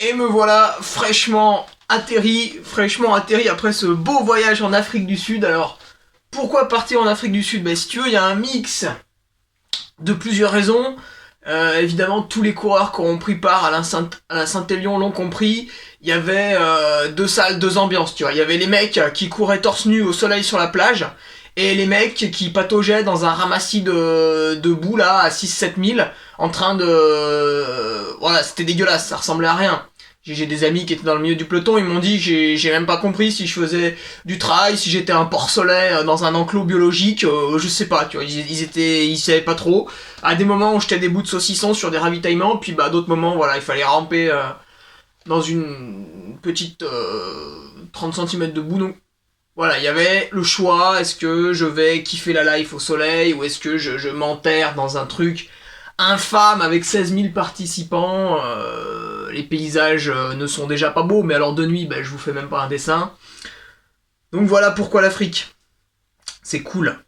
Et me voilà fraîchement atterri après ce beau voyage en Afrique du Sud. Alors, pourquoi partir en Afrique du Sud? Si tu veux, il y a un mix de plusieurs raisons. Évidemment, tous les coureurs qui ont pris part à la Saint-Élion l'ont compris. Il y avait deux salles, deux ambiances, tu vois. Il y avait les mecs qui couraient torse nu au soleil sur la plage, et les mecs qui pataugeaient dans un ramassis de boue là, à 6-7 000, en train de... Voilà, c'était dégueulasse, ça ressemblait à rien. J'ai des amis qui étaient dans le milieu du peloton, ils m'ont dit j'ai même pas compris si je faisais du trail, si j'étais un porcelet dans un enclos biologique, je sais pas, tu vois, ils savaient pas trop. À des moments on jetait des bouts de saucisson sur des ravitaillements, puis à d'autres moments voilà, il fallait ramper dans une petite 30 cm de boue, donc voilà, il y avait le choix, est-ce que je vais kiffer la life au soleil, ou est-ce que je m'enterre dans un truc infâme avec 16 000 participants, les paysages ne sont déjà pas beaux, mais alors de nuit, je vous fais même pas un dessin. Donc voilà pourquoi l'Afrique. C'est cool.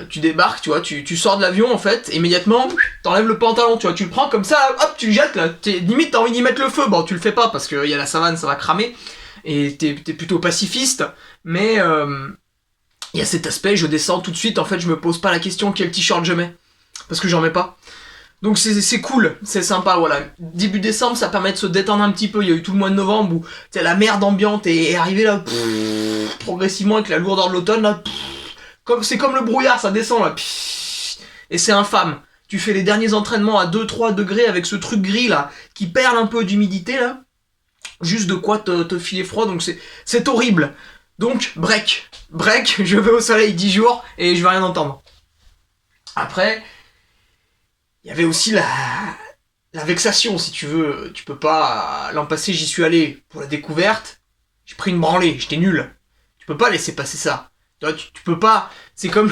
Tu débarques, tu vois, tu sors de l'avion en fait, immédiatement, t'enlèves le pantalon, tu vois, tu le prends comme ça, hop, tu le jettes là, limite t'as envie d'y mettre le feu, bon tu le fais pas parce qu'il y a la savane, ça va cramer, et t'es plutôt pacifiste, mais il y a cet aspect, je descends tout de suite, en fait je me pose pas la question quel t-shirt je mets, parce que j'en mets pas. Donc c'est cool, c'est sympa, voilà. Début décembre, ça permet de se détendre un petit peu. Il y a eu tout le mois de novembre où la merde ambiante est arrivée là, progressivement avec la lourdeur de l'automne là. C'est comme le brouillard, ça descend là. Et c'est infâme. Tu fais les derniers entraînements à 2-3 degrés avec ce truc gris là, qui perle un peu d'humidité là. Juste de quoi te filer froid, donc c'est horrible. Donc, break, je vais au soleil 10 jours et je vais rien entendre. Après... il y avait aussi la vexation, si tu veux. Tu peux pas... L'an passé, j'y suis allé pour la découverte. J'ai pris une branlée, j'étais nul. Tu peux pas laisser passer ça. Tu peux pas... C'est comme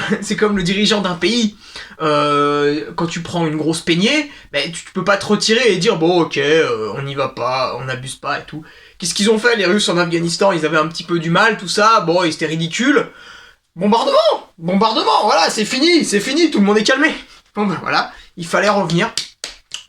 le dirigeant d'un pays. Quand tu prends une grosse peignée, tu peux pas te retirer et dire bon ok, on n'y va pas, on n'abuse pas et tout. Qu'est-ce qu'ils ont fait les Russes en Afghanistan? Ils avaient un petit peu du mal, tout ça. Bon, c'était ridicule. Bombardement, voilà, c'est fini, tout le monde est calmé. Bon voilà, il fallait revenir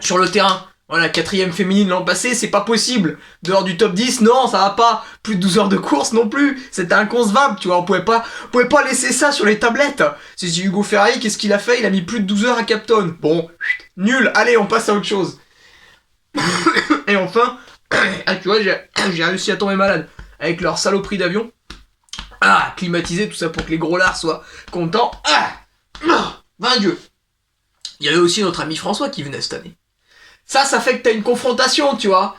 sur le terrain. Voilà, 4ème féminine l'an passé, c'est pas possible. Dehors du top 10, non, ça va pas. Plus de 12 heures de course non plus. C'était inconcevable, tu vois, on pouvait pas laisser ça sur les tablettes. C'est Hugo Ferrari, qu'est-ce qu'il a fait? Il a mis plus de 12 heures à Capton. Bon, nul, allez, on passe à autre chose. Et enfin, tu vois, j'ai réussi à tomber malade avec leur saloperie d'avion. Climatiser tout ça pour que les gros lards soient contents. Ben Dieu. Il y avait aussi notre ami François qui venait cette année. Ça fait que t'as une confrontation, tu vois.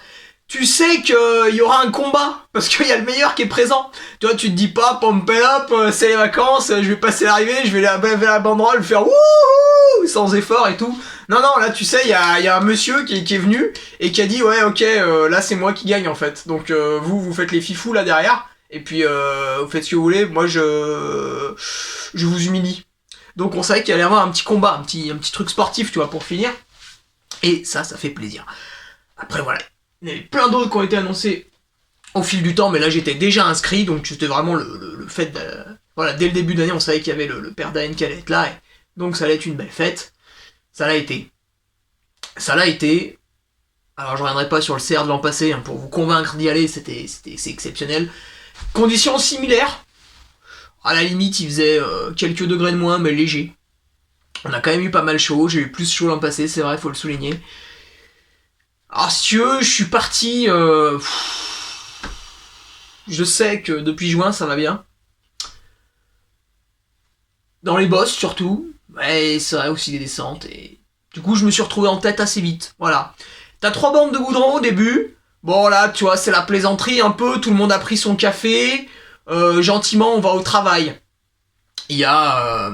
Tu sais qu'il y aura un combat, parce qu'il y a le meilleur qui est présent. Tu vois, tu te dis pas, pump it up, c'est les vacances, je vais passer l'arrivée, je vais lever la banderole, faire wouhou, sans effort et tout. Non, là, tu sais, il y a un monsieur qui est venu, et qui a dit, ouais, ok, là, c'est moi qui gagne, en fait. Donc, vous faites les fifous, là, derrière, et puis, vous faites ce que vous voulez, moi, je vous humilie. Donc, on savait qu'il allait y avoir un petit combat, un petit truc sportif, tu vois, pour finir. Et ça fait plaisir. Après, voilà. Il y avait plein d'autres qui ont été annoncés au fil du temps, mais là, j'étais déjà inscrit, donc c'était vraiment le fait de... Voilà, dès le début d'année, on savait qu'il y avait le père d'Aen qui allait être là, et donc ça allait être une belle fête. Ça l'a été. Alors, je reviendrai pas sur le CR de l'an passé, pour vous convaincre d'y aller, c'est exceptionnel. Conditions similaires. À la limite, il faisait quelques degrés de moins, mais léger. On a quand même eu pas mal chaud, j'ai eu plus chaud l'an passé, c'est vrai, faut le souligner. Alors si tu veux, je suis parti... Je sais que depuis juin, ça va bien. Dans les bosses, surtout. Mais c'est vrai, aussi des descentes. Et du coup, je me suis retrouvé en tête assez vite. Voilà. T'as 3 bandes de goudron au début. Bon, là, tu vois, c'est la plaisanterie un peu. Tout le monde a pris son café. Gentiment, on va au travail. Il y a...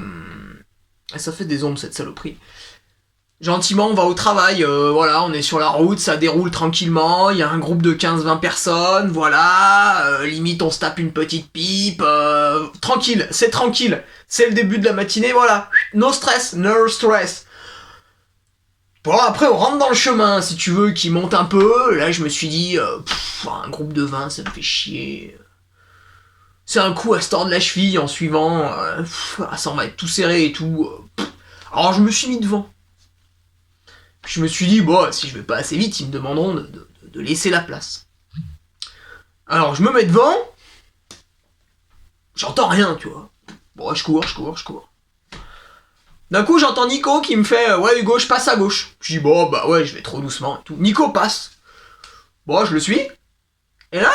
Ça fait des ombres, cette saloperie. Gentiment, on va au travail, voilà, on est sur la route, ça déroule tranquillement, il y a un groupe de 15-20 personnes, voilà, limite on se tape une petite pipe, tranquille, c'est le début de la matinée, voilà, no stress. Bon, après on rentre dans le chemin, si tu veux, qui monte un peu, là je me suis dit, un groupe de 20, ça me fait chier. C'est un coup à se tordre la cheville en suivant, ça va être tout serré et tout. Alors je me suis mis devant. Je me suis dit, bon, si je vais pas assez vite, ils me demanderont de de laisser la place. Alors je me mets devant, j'entends rien, tu vois. Bon, je cours. D'un coup, j'entends Nico qui me fait ouais, Hugo, je passe à gauche. Je dis bon, bah ouais, je vais trop doucement et tout. Nico passe. Bon, je le suis. Et là,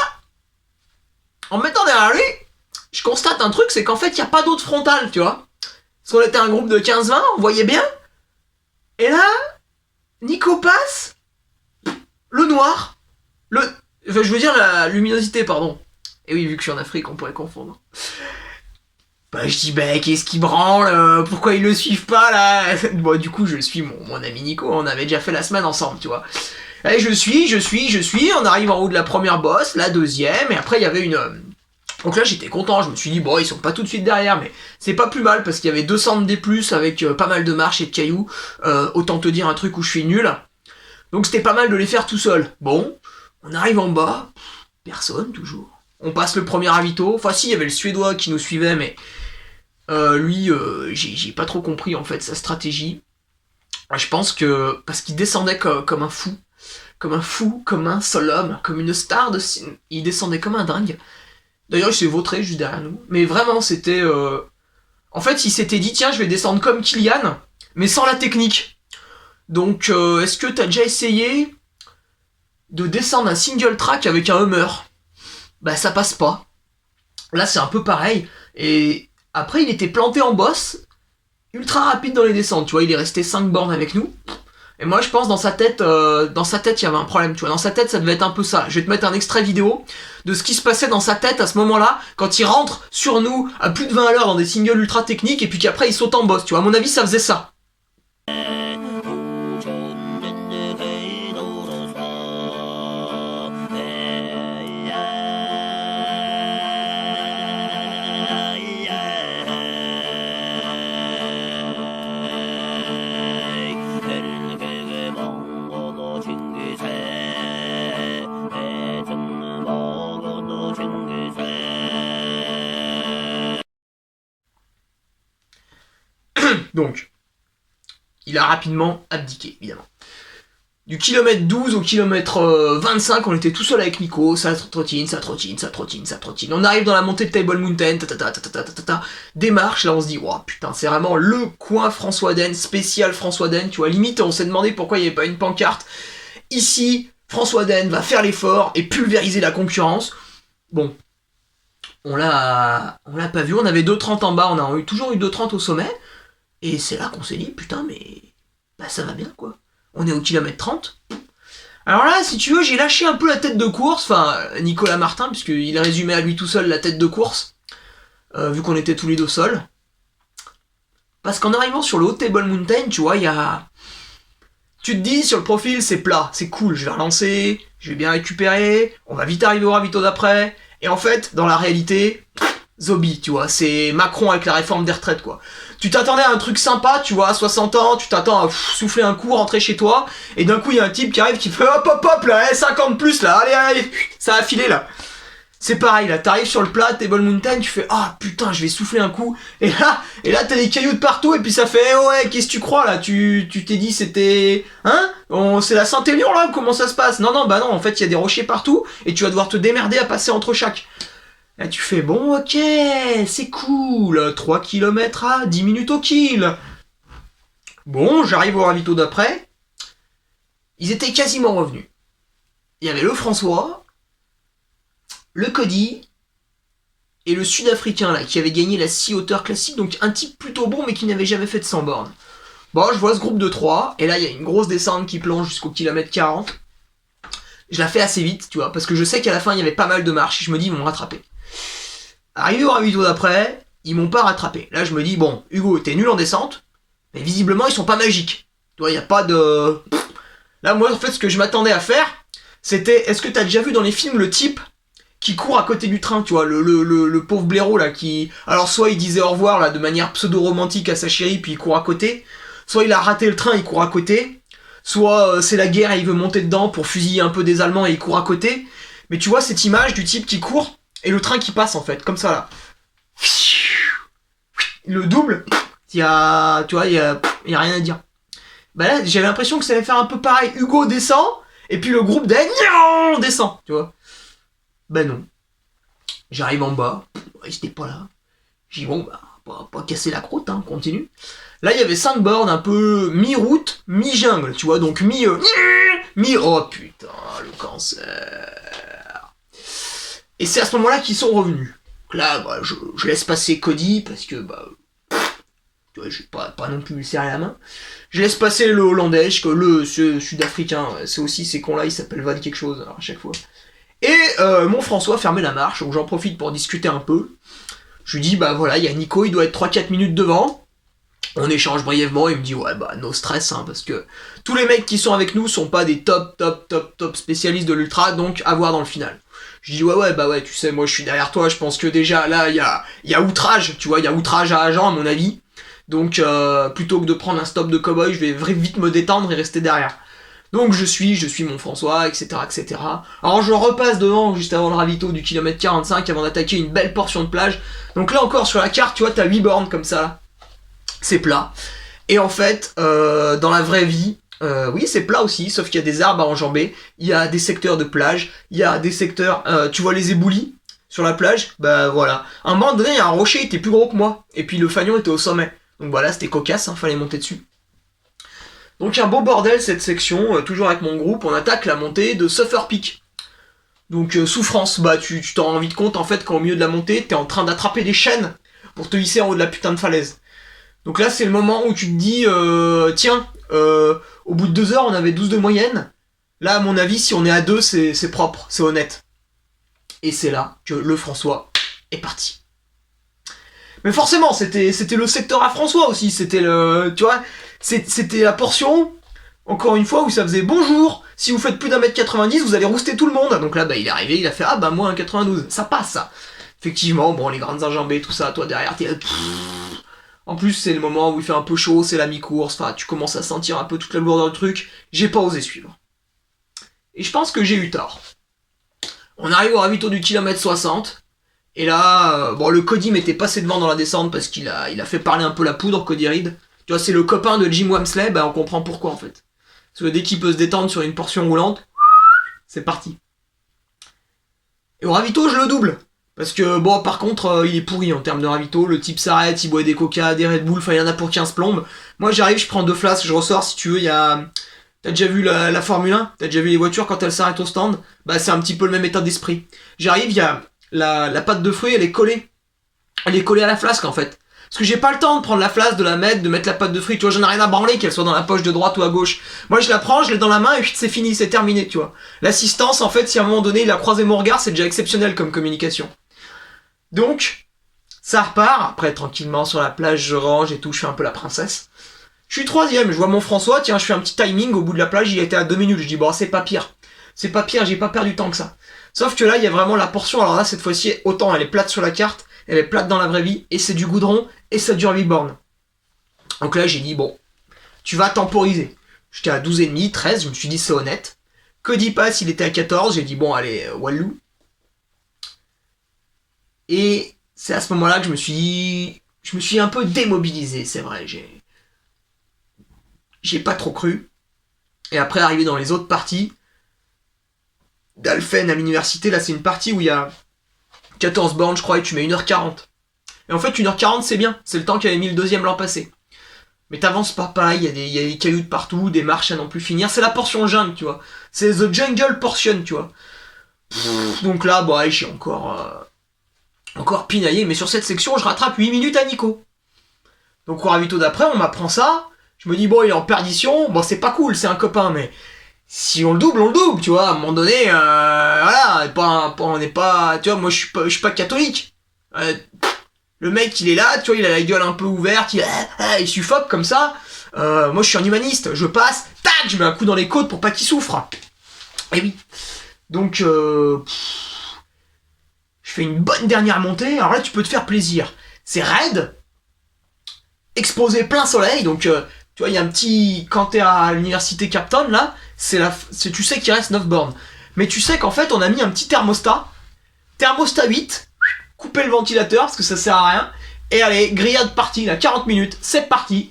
en me mettant derrière lui, je constate un truc, c'est qu'en fait, il n'y a pas d'autre frontal, tu vois. Parce qu'on était un groupe de 15-20, on voyait bien. Et là, Nico passe. Le noir. Je veux dire la luminosité, pardon. Et oui, vu que je suis en Afrique, on pourrait confondre. Bah je dis bah qu'est-ce qui branle, pourquoi ils le suivent pas là. Bon du coup je suis mon ami Nico, on avait déjà fait la semaine ensemble tu vois. Allez je suis, on arrive en haut de la première bosse, la deuxième, et après il y avait une... Donc là j'étais content, je me suis dit bon ils sont pas tout de suite derrière, mais c'est pas plus mal parce qu'il y avait 200 de D+, avec pas mal de marches et de cailloux, autant te dire un truc où je suis nul. Donc c'était pas mal de les faire tout seul. Bon, on arrive en bas, personne toujours. On passe le premier ravito, enfin si il y avait le Suédois qui nous suivait mais... lui, j'ai pas trop compris en fait sa stratégie. Je pense que parce qu'il descendait comme un fou, comme un seul homme, comme une star de cinéma. Il descendait comme un dingue. D'ailleurs, il s'est vautré juste derrière nous. Mais vraiment, c'était. En fait, il s'était dit tiens, je vais descendre comme Kylian, mais sans la technique. Donc, est-ce que t'as déjà essayé de descendre un single track avec un Hummer? Bah, ça passe pas. Là, c'est un peu pareil. Et après, il était planté en boss, ultra rapide dans les descentes, tu vois, il est resté 5 bornes avec nous. Et moi, je pense dans sa tête, il y avait un problème, tu vois. Dans sa tête, ça devait être un peu ça. Je vais te mettre un extrait vidéo de ce qui se passait dans sa tête à ce moment-là, quand il rentre sur nous à plus de 20 à l'heure dans des singles ultra techniques, et puis qu'après, il saute en boss, tu vois. À mon avis, ça faisait ça. Donc, il a rapidement abdiqué, évidemment. Du kilomètre 12 au kilomètre 25, on était tout seul avec Nico, ça trottine. On arrive dans la montée de Table Mountain, des marches, là on se dit, wow, putain, c'est vraiment le coin François Den, spécial François Den, tu vois, limite on s'est demandé pourquoi il n'y avait pas une pancarte. Ici, François Den va faire l'effort et pulvériser la concurrence. Bon, on l'a pas vu, on avait 2,30 en bas, on a toujours eu 2,30 au sommet, et c'est là qu'on s'est dit, putain, mais bah ça va bien, quoi. On est au kilomètre 30. Alors là, si tu veux, j'ai lâché un peu la tête de course, enfin, Nicolas Martin, puisqu'il résumait à lui tout seul la tête de course, vu qu'on était tous les deux seuls. Parce qu'en arrivant sur le haut Table Mountain, tu vois, il y a... Tu te dis, sur le profil, c'est plat, c'est cool, je vais relancer, je vais bien récupérer, on va vite arriver au ravito d'après, et en fait, dans la réalité, zombie, tu vois, c'est Macron avec la réforme des retraites, quoi. Tu t'attendais à un truc sympa, tu vois, à 60 ans, tu t'attends à souffler un coup, rentrer chez toi, et d'un coup, il y a un type qui arrive qui fait hop, là, 50 plus, là, allez, ça a filé, là. C'est pareil, là, t'arrives sur le plat, Table Mountain, tu fais ah putain, je vais souffler un coup, et là, t'as des cailloux de partout, et puis ça fait ouais, qu'est-ce que tu crois, là, tu t'es dit c'était, hein, c'est la Saint-Élion, là, comment ça se passe? Non, bah non, en fait, il y a des rochers partout, et tu vas devoir te démerder à passer entre chaque. Là, tu fais, bon, ok, c'est cool, 3 km à 10 minutes au kill. Bon, j'arrive au ravito d'après. Ils étaient quasiment revenus. Il y avait le François, le Cody, et le Sud-Africain, là, qui avait gagné la 6 hauteur classique, donc un type plutôt bon, mais qui n'avait jamais fait de 100 bornes. Bon, je vois ce groupe de 3, et là, il y a une grosse descente qui plonge jusqu'au kilomètre 40. Je la fais assez vite, tu vois, parce que je sais qu'à la fin, il y avait pas mal de marches, et je me dis, ils vont me rattraper. Arrivé au ravito d'après, ils m'ont pas rattrapé. Là, je me dis, bon, Hugo, t'es nul en descente, mais visiblement, ils sont pas magiques. Tu vois, il y a pas de... Là, moi, en fait, ce que je m'attendais à faire, c'était, est-ce que t'as déjà vu dans les films le type qui court à côté du train, tu vois, le pauvre blaireau, là, qui... Alors, soit il disait au revoir, là, de manière pseudo-romantique à sa chérie, puis il court à côté, soit il a raté le train, il court à côté, soit c'est la guerre et il veut monter dedans pour fusiller un peu des Allemands et il court à côté. Mais tu vois, cette image du type qui court, et le train qui passe en fait, comme ça là. Le double, tu vois, il y a rien à dire. Bah là, j'avais l'impression que ça allait faire un peu pareil. Hugo descend, Et puis le groupe on descend, tu vois. Ben non. J'arrive en bas, ils étaient pas là. J'ai dit bon, bah, pas casser la croûte, hein, on continue. Là, il y avait 5 bornes un peu mi-route, mi-jungle, tu vois, donc oh putain, le cancer. Et c'est à ce moment-là qu'ils sont revenus. Donc là, bah, je laisse passer Cody, parce que, bah, tu vois, j'ai pas non plus lui serrer la main. Je laisse passer le hollandais, ce sud-africain, ces cons-là, ils s'appellent Van quelque chose, alors, à chaque fois. Et mon François fermait la marche, donc j'en profite pour discuter un peu. Je lui dis, bah voilà, il y a Nico, il doit être 3-4 minutes devant. On échange brièvement, il me dit, ouais, bah, no stress, hein, parce que tous les mecs qui sont avec nous sont pas des top spécialistes de l'ultra, donc à voir dans le final. Je dis, ouais, tu sais, moi je suis derrière toi, je pense que déjà, là, il y a outrage, tu vois, il y a outrage à agent, à mon avis. Donc, plutôt que de prendre un stop de cowboy, je vais vite me détendre et rester derrière. Donc je suis mon François, etc. Alors je repasse devant juste avant le ravito du kilomètre 45 avant d'attaquer une belle portion de plage. Donc là encore sur la carte, tu vois, t'as 8 bornes comme ça. C'est plat. Et en fait, dans la vraie vie, oui c'est plat aussi, sauf qu'il y a des arbres à enjamber, il y a des secteurs de plage, il y a des secteurs, tu vois les éboulis sur la plage, bah voilà. À un moment donné, il y a un rocher, il était plus gros que moi, et puis le fanion était au sommet. Donc voilà, c'était cocasse, hein, fallait monter dessus. Donc un beau bordel cette section, toujours avec mon groupe, on attaque la montée de Suffer Peak. Donc souffrance, bah tu t'en rends vite compte en fait quand au milieu de la montée, t'es en train d'attraper des chaînes pour te hisser en haut de la putain de falaise. Donc là c'est le moment où tu te dis, tiens, au bout de 2 heures on avait 12 de moyenne, là à mon avis si on est à 2 c'est propre, c'est honnête. Et c'est là que le François est parti. Mais forcément c'était le secteur à François aussi, c'était le, tu vois, c'était la portion, encore une fois, où ça faisait bonjour, si vous faites plus d'1m90, vous allez rouster tout le monde. Donc là, bah, il est arrivé, il a fait, ah bah moi 1,92, ça passe ça. Effectivement, bon, les grandes enjambées, tout ça, toi derrière, t'es là. En plus, c'est le moment où il fait un peu chaud, c'est la mi-course, enfin, tu commences à sentir un peu toute la lourdeur du truc. J'ai pas osé suivre. Et je pense que j'ai eu tort. On arrive au ravito du kilomètre 60, et là, bon, le Cody m'était passé devant dans la descente parce qu'il a fait parler un peu la poudre, Cody Reed. Tu vois, c'est le copain de Jim Wamsley, bah on comprend pourquoi en fait. Parce que dès qu'il peut se détendre sur une portion roulante, c'est parti. Et au ravito, je le double. Parce que, bon, par contre, il est pourri en termes de ravito. Le type s'arrête, il boit des coca, des Red Bull, enfin, il y en a pour 15 plombes. Moi, j'arrive, je prends 2 flasques, je ressors, si tu veux, il y a... T'as déjà vu la Formule 1 ? T'as déjà vu les voitures quand elles s'arrêtent au stand ? Bah, c'est un petit peu le même état d'esprit. J'arrive, il y a la pâte de fruits, elle est collée. Elle est collée à la flasque, en fait. Parce que j'ai pas le temps de prendre la flasque, de la mettre, de mettre la pâte de fruits, tu vois, j'en ai rien à branler qu'elle soit dans la poche de droite ou à gauche. Moi je la prends, je l'ai dans la main et puis c'est fini, c'est terminé, tu vois. L'assistance, en fait, si à un moment donné il a croisé mon regard, c'est déjà exceptionnel comme communication. Donc, ça repart, après tranquillement sur la plage, je range et tout, je fais un peu la princesse. Je suis 3ème, je vois mon François, tiens, je fais un petit timing, au bout de la plage, il était à 2 minutes, je dis bon, c'est pas pire, j'ai pas perdu tant que ça. Sauf que là, il y a vraiment la portion, alors là, cette fois-ci, autant elle est plate sur la carte, elle est plate dans la vraie vie, et c'est du goudron, et ça dure 8 bornes. Donc là, j'ai dit, bon, tu vas temporiser. J'étais à 12,5, 13, je me suis dit, c'est honnête. Cody passe, il était à 14, j'ai dit, bon, allez, Wallou. Et c'est à ce moment-là que je me suis un peu démobilisé, c'est vrai, j'ai pas trop cru. Et après, arrivé dans les autres parties, d'Alphen à l'université, là, c'est une partie où il y a 14 bornes, je crois, et tu mets 1h40. Et en fait, 1h40, c'est bien. C'est le temps qu'avait mis le 2ème l'an passé. Mais t'avances pas pareil, il y a des cailloux de partout, des marches à non plus finir. C'est la portion jungle, tu vois. C'est the jungle portion, tu vois. Donc là, bon, j'ai encore pinaillé. Mais sur cette section, je rattrape 8 minutes à Nico. Donc au ravito d'après, on m'apprend ça. Je me dis, bon, il est en perdition. Bon, c'est pas cool, c'est un copain, mais... Si on le double, tu vois, à un moment donné, voilà, on n'est pas, tu vois, moi je suis pas catholique. Le mec, il est là, tu vois, il a la gueule un peu ouverte, il suffoque comme ça. Moi je suis un humaniste, je passe, tac, je mets un coup dans les côtes pour pas qu'il souffre. Et oui. Donc, je fais une bonne dernière montée, alors là tu peux te faire plaisir. C'est raide, exposé plein soleil, donc... tu vois, il y a un petit... Quand t'es à l'université Capton, là, tu sais qu'il reste 9 bornes. Mais tu sais qu'en fait, on a mis un petit thermostat 8, couper le ventilateur, parce que ça sert à rien, et allez, grillade partie, là, 40 minutes, c'est parti.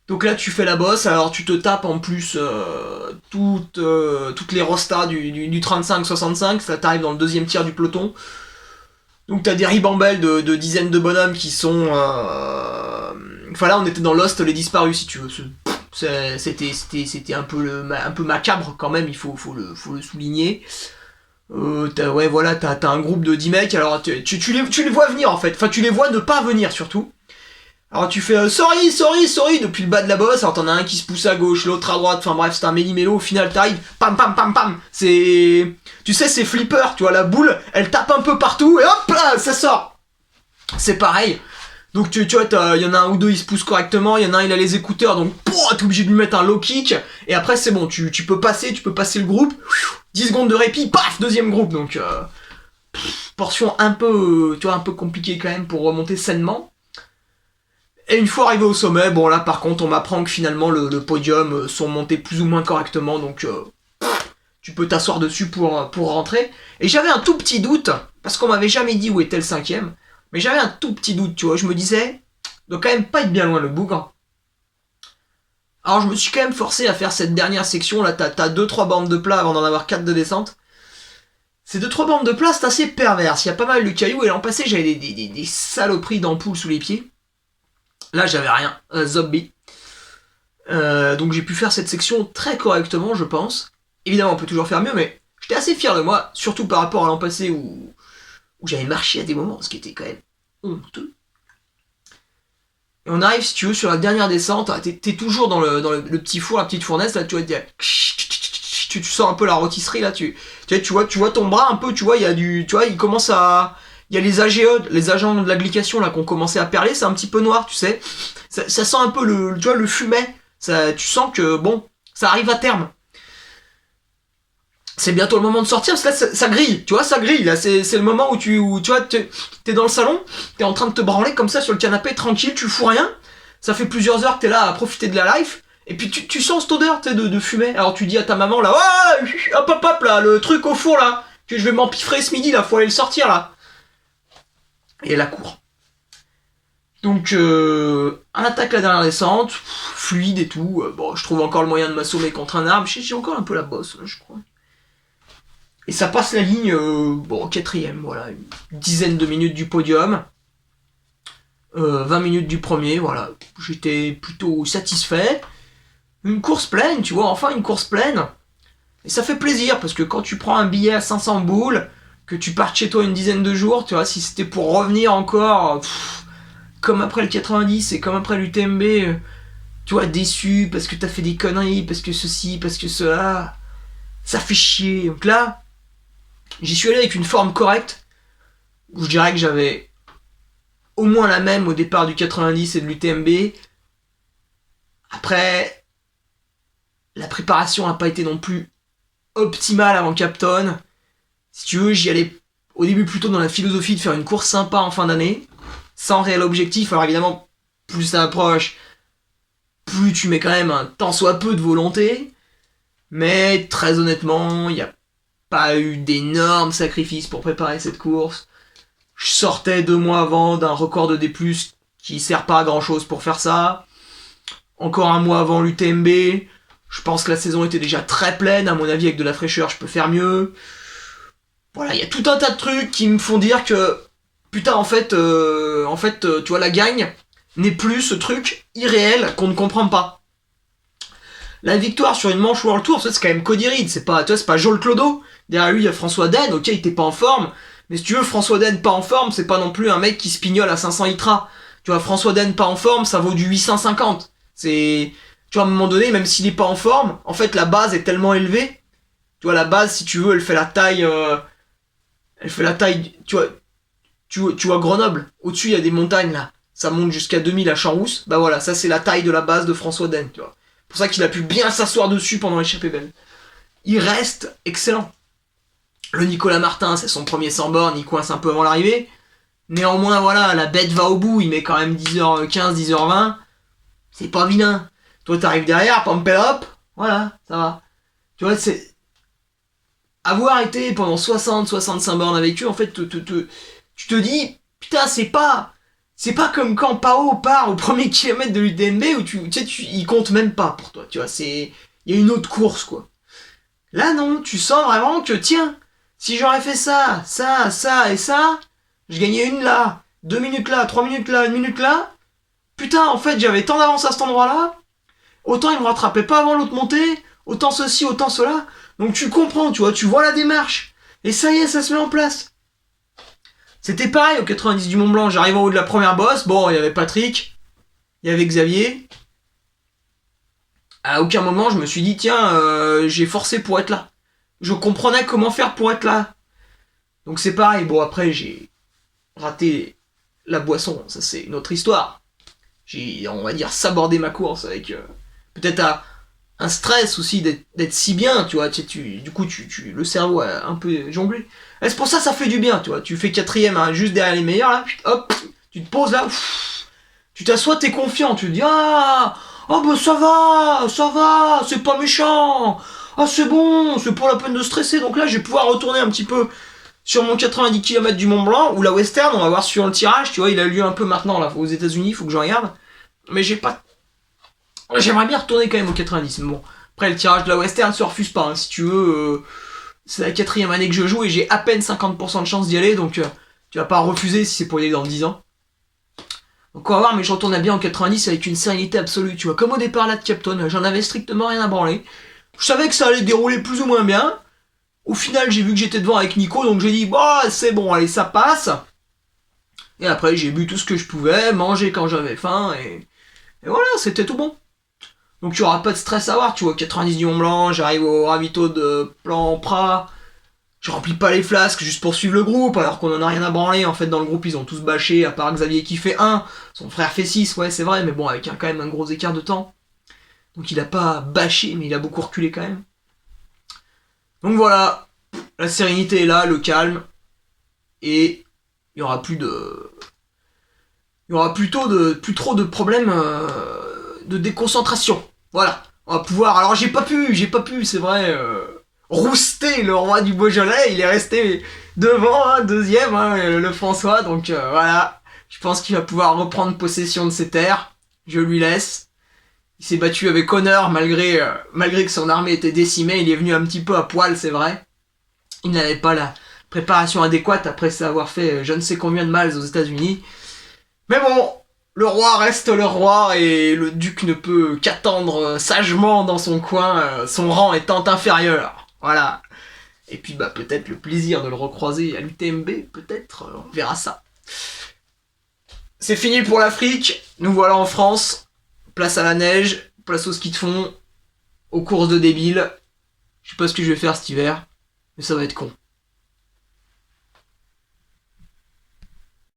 Donc là, tu fais la bosse, alors tu te tapes en plus toutes les rostas du 35-65, ça t'arrive dans le deuxième tiers du peloton. Donc t'as des ribambelles de dizaines de bonhommes qui sont... Enfin là, on était dans Lost, les disparus, si tu veux. C'était un peu macabre quand même, il faut le souligner. T'as un groupe de 10 mecs, alors tu les vois venir en fait, enfin tu les vois ne pas venir surtout. Alors tu fais sorry depuis le bas de la bosse, alors t'en as un qui se pousse à gauche, l'autre à droite, enfin bref c'est un méli-mélo, au final t'arrives, pam pam pam pam, c'est... Tu sais c'est flipper, tu vois la boule, elle tape un peu partout et hop là, ça sort. C'est pareil. Donc tu vois, il y en a un ou deux, ils se poussent correctement, il y en a un, il a les écouteurs, donc t'es obligé de lui mettre un low kick, et après c'est bon, tu peux passer le groupe, 10 secondes de répit, paf, deuxième groupe, donc portion un peu compliquée quand même pour remonter sainement. Et une fois arrivé au sommet, bon là par contre on m'apprend que finalement le podium sont montés plus ou moins correctement, donc tu peux t'asseoir dessus pour rentrer. Et j'avais un tout petit doute, parce qu'on m'avait jamais dit où était le 5ème, mais j'avais un tout petit doute, tu vois, je me disais, doit quand même pas être bien loin le bougre. Alors je me suis quand même forcé à faire cette dernière section, là t'as 2-3 bornes de plat avant d'en avoir 4 de descente. Ces 2-3 bornes de plat c'est assez pervers, il y a pas mal de cailloux, et l'an passé j'avais des saloperies d'ampoules sous les pieds. Là j'avais rien, zombie. Donc j'ai pu faire cette section très correctement je pense. Évidemment on peut toujours faire mieux, mais j'étais assez fier de moi, surtout par rapport à l'an passé où j'avais marché à des moments, ce qui était quand même honteux. Et on arrive, si tu veux, sur la dernière descente, t'es toujours dans le petit four, la petite fournaise, là, tu vois, tu sens un peu la rôtisserie, là, tu vois ton bras un peu, tu vois, il y a du, tu vois, il commence à... Il y a les AGE, les agents de la glycation, là, qui ont commencé à perler, c'est un petit peu noir, tu sais. Ça sent un peu tu vois, le fumet. Tu sens que, bon, ça arrive à terme. C'est bientôt le moment de sortir, parce que là, ça grille, tu vois, ça grille, là, c'est le moment où tu vois, t'es dans le salon, t'es en train de te branler comme ça sur le canapé, tranquille, tu fous rien, ça fait plusieurs heures que t'es là à profiter de la life, et puis tu sens cette odeur, tu sais, de fumée, alors tu dis à ta maman, là, oh, hop, là, le truc au four, là, que je vais m'empiffrer ce midi, là, faut aller le sortir, là. Et elle accourt. Donc, on attaque la dernière descente, fluide et tout, bon, je trouve encore le moyen de m'assommer contre un arbre, j'ai encore un peu la bosse, là, je crois. Et ça passe la ligne, 4ème, voilà, une dizaine de minutes du podium, 20 minutes du premier, voilà, j'étais plutôt satisfait. Une course pleine, tu vois, enfin une course pleine. Et ça fait plaisir, parce que quand tu prends un billet à 500 boules, que tu partes chez toi une dizaine de jours, tu vois, si c'était pour revenir encore, comme après le 90 et comme après l'UTMB, tu vois, déçu, parce que t'as fait des conneries, parce que ceci, parce que cela, ça fait chier. Donc là, j'y suis allé avec une forme correcte, où je dirais que j'avais au moins la même au départ du 90 et de l'UTMB. Après, la préparation n'a pas été non plus optimale avant Capton. Si tu veux, j'y allais au début plutôt dans la philosophie de faire une course sympa en fin d'année, sans réel objectif. Alors évidemment, plus ça approche, plus tu mets quand même un tant soit peu de volonté. Mais très honnêtement, il n'y a pas eu d'énormes sacrifices pour préparer cette course. Je sortais 2 mois avant d'un record de D+, qui sert pas à grand chose pour faire ça. Encore un mois avant l'UTMB. Je pense que la saison était déjà très pleine. À mon avis, avec de la fraîcheur, je peux faire mieux. Voilà, il y a tout un tas de trucs qui me font dire que... Putain, en fait, tu vois, la gagne n'est plus ce truc irréel qu'on ne comprend pas. La victoire sur une manche World Tour, c'est quand même Cody Reed, c'est pas Joel Clodo. Derrière lui, il y a François Den, ok, il était pas en forme, mais si tu veux, François Den pas en forme, c'est pas non plus un mec qui se pignole à 500 ITRA. Tu vois, François Den pas en forme, ça vaut du 850. Tu vois, à un moment donné, même s'il est pas en forme, en fait, la base est tellement élevée. Tu vois, la base, si tu veux, elle fait la taille, tu vois Grenoble. Au-dessus, il y a des montagnes, là. Ça monte jusqu'à 2000 à Champs-Rousse. Bah voilà, ça, c'est la taille de la base de François Den, tu vois. C'est pour ça qu'il a pu bien s'asseoir dessus pendant l'échappée belle. Il reste excellent. Le Nicolas Martin, c'est son premier 100 bornes, il coince un peu avant l'arrivée. Néanmoins, voilà, la bête va au bout, il met quand même 10h15, 10h20. C'est pas vilain. Toi, t'arrives derrière, Pampelop, voilà, ça va. Tu vois, c'est... Avoir été pendant 60-65 bornes avec eux, en fait, tu te dis, putain, c'est pas C'est pas comme quand Pao part au premier kilomètre de l'UTMB où il compte même pas pour toi, tu vois, il y a une autre course, quoi. Là, non, tu sens vraiment que, tiens, si j'aurais fait ça, ça, ça et ça, je gagnais une là, 2 minutes là, 3 minutes là, 1 minute là. Putain, en fait, j'avais tant d'avance à cet endroit-là, autant il me rattrapait pas avant l'autre montée, autant ceci, autant cela. Donc tu comprends, tu vois, tu vois la démarche. Et ça y est, ça se met en place. C'était pareil au 90 du Mont Blanc, j'arrive en haut de la première bosse, bon, il y avait Patrick, il y avait Xavier. À aucun moment je me suis dit, tiens, j'ai forcé pour être là. Je comprenais comment faire pour être là. Donc c'est pareil, bon après j'ai raté la boisson, ça c'est une autre histoire. J'ai, on va dire, sabordé ma course avec peut-être un stress aussi d'être si bien, tu vois, du coup le cerveau a un peu jonglé. Et c'est pour ça fait du bien, tu vois, tu fais quatrième hein, juste derrière les meilleurs, là, hop, tu te poses là, tu t'assois, t'es confiant, tu te dis, ah, oh bah ça va, c'est pas méchant, ah c'est bon, c'est pas la peine de stresser, donc là je vais pouvoir retourner un petit peu sur mon 90 km du Mont Blanc, ou la Western, on va voir sur le tirage, tu vois, il a lieu un peu maintenant là, aux États-Unis, faut que je regarde, mais j'ai pas. J'aimerais bien retourner quand même au 90, mais bon. Après, le tirage de la Western se refuse pas, hein. Si tu veux, c'est la 4ème année que je joue et j'ai à peine 50% de chance d'y aller, donc tu vas pas refuser si c'est pour y aller dans 10 ans. Donc on va voir, mais je retourne bien en 90 avec une sérénité absolue, tu vois. Comme au départ là de Capton, j'en avais strictement rien à branler. Je savais que ça allait dérouler plus ou moins bien. Au final, j'ai vu que j'étais devant avec Nico, donc j'ai dit, bah c'est bon, allez, ça passe. Et après, j'ai bu tout ce que je pouvais, manger quand j'avais faim, et voilà, c'était tout bon. Donc tu auras pas de stress à avoir, tu vois, 90 du Mont Blanc, j'arrive au ravito de Plan Prat, je remplis pas les flasques juste pour suivre le groupe, alors qu'on en a rien à branler, en fait dans le groupe ils ont tous bâché, à part Xavier qui fait 1, son frère fait 6, ouais c'est vrai, mais bon avec quand même un gros écart de temps. Donc il a pas bâché, mais il a beaucoup reculé quand même. Donc voilà, la sérénité est là, le calme, et il y aura plus de... Il y aura plus trop de problèmes de déconcentration. Voilà. On va pouvoir. Alors j'ai pas pu, c'est vrai, rouster le roi du Beaujolais. Il est resté devant, hein, deuxième, hein, le François. Donc voilà. Je pense qu'il va pouvoir reprendre possession de ses terres. Je lui laisse. Il s'est battu avec honneur malgré que son armée était décimée. Il est venu un petit peu à poil, c'est vrai. Il n'avait pas la préparation adéquate après avoir fait je ne sais combien de mal aux États-Unis. Mais bon, le roi reste le roi et le duc ne peut qu'attendre sagement dans son coin, son rang étant inférieur. Voilà. Et puis bah peut-être le plaisir de le recroiser à l'UTMB, peut-être, on verra ça. C'est fini pour l'Afrique, nous voilà en France. Place à la neige, place au ski de fond, aux courses de débiles. Je sais pas ce que je vais faire cet hiver, mais ça va être con.